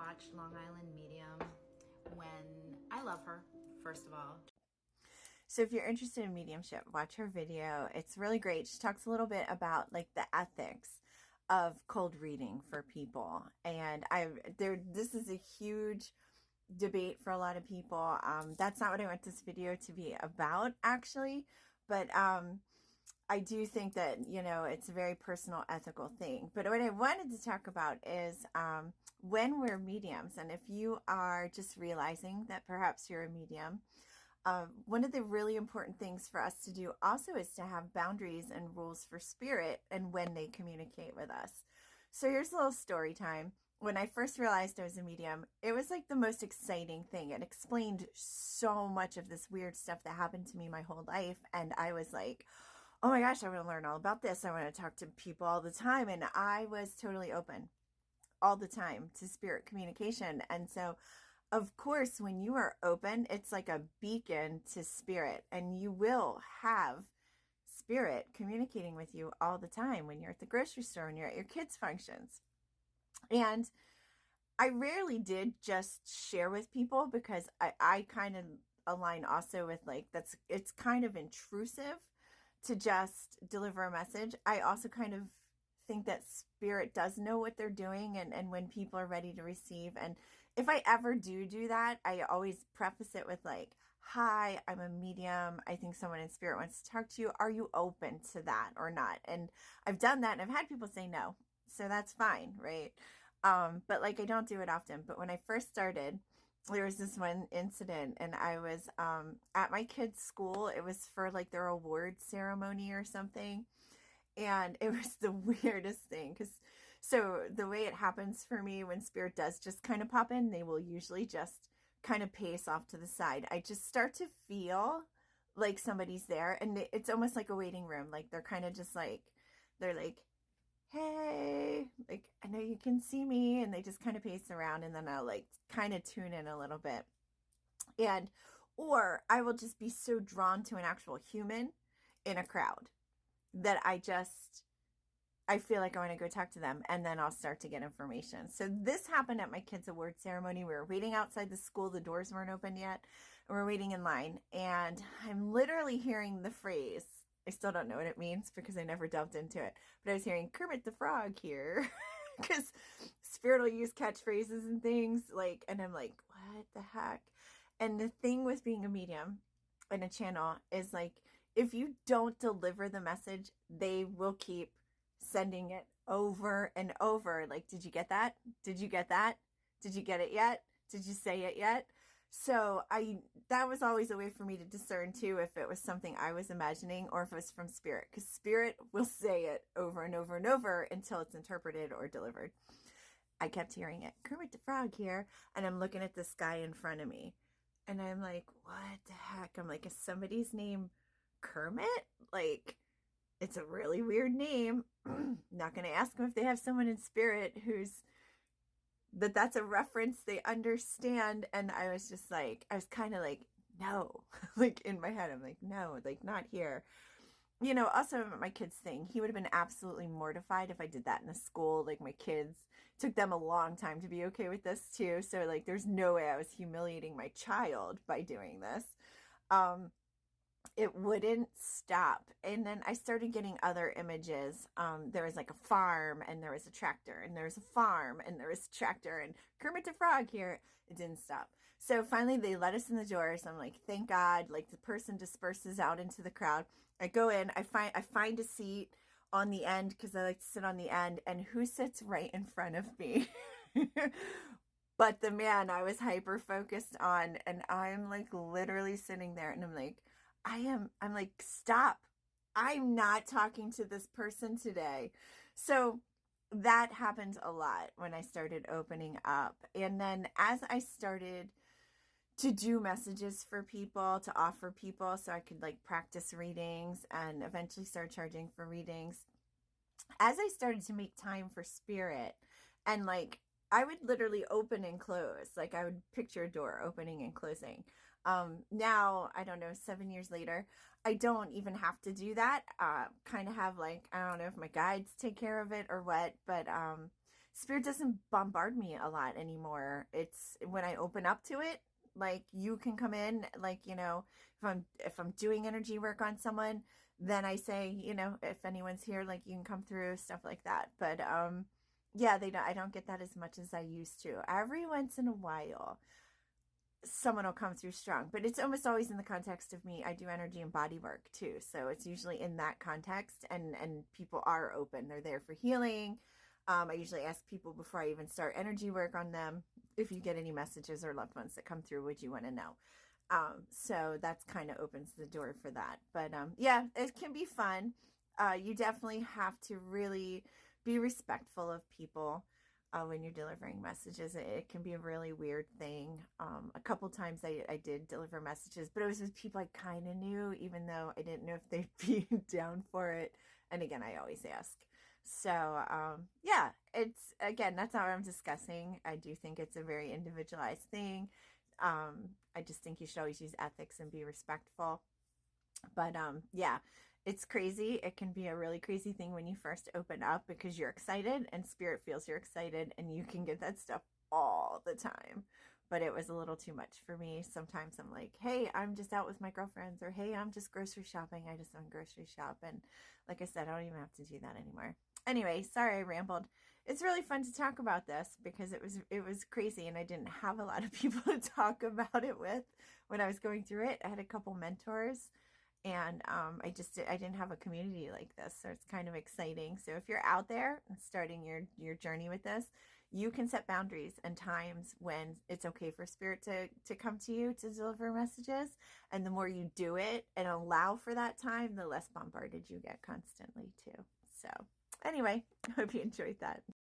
watch Long Island Medium when I love her, first of all. So if you're interested in mediumship, watch her video. It's really great. She talks a little bit about like the ethics of cold reading for people. And this is a huge debate for a lot of people. That's not what I want this video to be about, actually. But I do think that, it's a very personal, ethical thing. But what I wanted to talk about is when we're mediums, and if you are just realizing that perhaps you're a medium, one of the really important things for us to do also is to have boundaries and rules for spirit and when they communicate with us. So here's a little story time. When I first realized I was a medium, it was like the most exciting thing. It explained so much of this weird stuff that happened to me my whole life. And I was like, oh my gosh, I want to learn all about this. I want to talk to people all the time. And I was totally open all the time to spirit communication. And so of course, when you are open, it's like a beacon to spirit, and you will have spirit communicating with you all the time when you're at the grocery store, when you're at your kids' functions. And I rarely did just share with people because I kind of align also with it's kind of intrusive to just deliver a message. I also kind of think that spirit does know what they're doing and when people are ready to receive. And if I ever do that, I always preface it with hi, I'm a medium. I think someone in spirit wants to talk to you. Are you open to that or not? And I've done that and I've had people say no. So that's fine, right? But I don't do it often. But when I first started, there was this one incident and I was at my kids' school. It was for their award ceremony or something. And it was the weirdest thing so the way it happens for me when spirit does just kind of pop in, they will usually just kind of pace off to the side. I just start to feel like somebody's there, and it's almost like a waiting room. They're kind of just they're like, hey, I know you can see me, and they just kind of pace around, and then I'll kind of tune in a little bit. Or I will just be so drawn to an actual human in a crowd that I feel like I want to go talk to them, and then I'll start to get information. So this happened at my kids' award ceremony. We were waiting outside the school. The doors weren't open yet. And we're waiting in line, and I'm literally hearing the phrase. I still don't know what it means because I never delved into it, but I was hearing Kermit the Frog here because spirit will use catchphrases and things and I'm like, what the heck? And the thing with being a medium and a channel is if you don't deliver the message, they will keep sending it over and over. Did you get that? Did you get that? Did you get it yet? Did you say it yet? So that was always a way for me to discern too if it was something I was imagining or if it was from spirit, because spirit will say it over and over and over until it's interpreted or delivered. I kept hearing it, Kermit the Frog here, and I'm looking at this guy in front of me, and I'm like, what the heck? I'm like, is somebody's name Kermit? It's a really weird name. Not going to ask them if they have someone in spirit that's a reference they understand. And I was just I was kind of no, in my head, I'm like, no, not here. Also my kids thing, he would have been absolutely mortified if I did that in the school. My kids, took them a long time to be okay with this too. So there's no way I was humiliating my child by doing this. It wouldn't stop. And then I started getting other images. There was a farm, and there was a tractor, and there was a farm, and there was a tractor, and Kermit the Frog here. It didn't stop. So finally they let us in the door. So I'm like, thank God. The person disperses out into the crowd. I go in, I find a seat on the end because I like to sit on the end. And who sits right in front of me? But the man I was hyper focused on. And I'm literally sitting there, and I'm like, stop. I'm not talking to this person today. So that happened a lot when I started opening up. And then as I started to do messages for people, to offer people so I could practice readings and eventually start charging for readings, as I started to make time for spirit, and I would literally open and close. I would picture a door opening and closing. Now, I don't know, 7 years later, I don't even have to do that. Kind of have I don't know if my guides take care of it or what, but Spirit doesn't bombard me a lot anymore. It's when I open up to it, like you can come in, like, if I'm doing energy work on someone, then I say, if anyone's here, like you can come through, stuff like that. But yeah, I don't get that as much as I used to. Every once in a while someone will come through strong, but it's almost always in the context of me. I do energy and body work too, so it's usually in that context, and people are open. They're there for healing. I usually ask people before I even start energy work on them, if you get any messages or loved ones that come through, would you want to know? So that's kind of opens the door for that. But yeah, it can be fun. You definitely have to really be respectful of people when you're delivering messages. It can be a really weird thing. A couple times I did deliver messages, but it was with people I kind of knew, even though I didn't know if they'd be down for it. And again, I always ask. So yeah, that's not what I'm discussing. I do think it's a very individualized thing. I just think you should always use ethics and be respectful. But yeah, it's crazy. It can be a really crazy thing when you first open up, because you're excited and spirit feels you're excited, and you can get that stuff all the time. But it was a little too much for me. Sometimes I'm like, hey, I'm just out with my girlfriends, or hey, I'm just grocery shopping. I just went grocery shop. And like I said, I don't even have to do that anymore. Anyway, sorry I rambled. It's really fun to talk about this because it was crazy, and I didn't have a lot of people to talk about it with when I was going through it. I had a couple mentors, and I didn't have a community like this, so it's kind of exciting. So if you're out there and starting your journey with this, you can set boundaries and times when it's okay for spirit to come to you to deliver messages. And the more you do it and allow for that time, the less bombarded you get constantly too. So anyway, I hope you enjoyed that.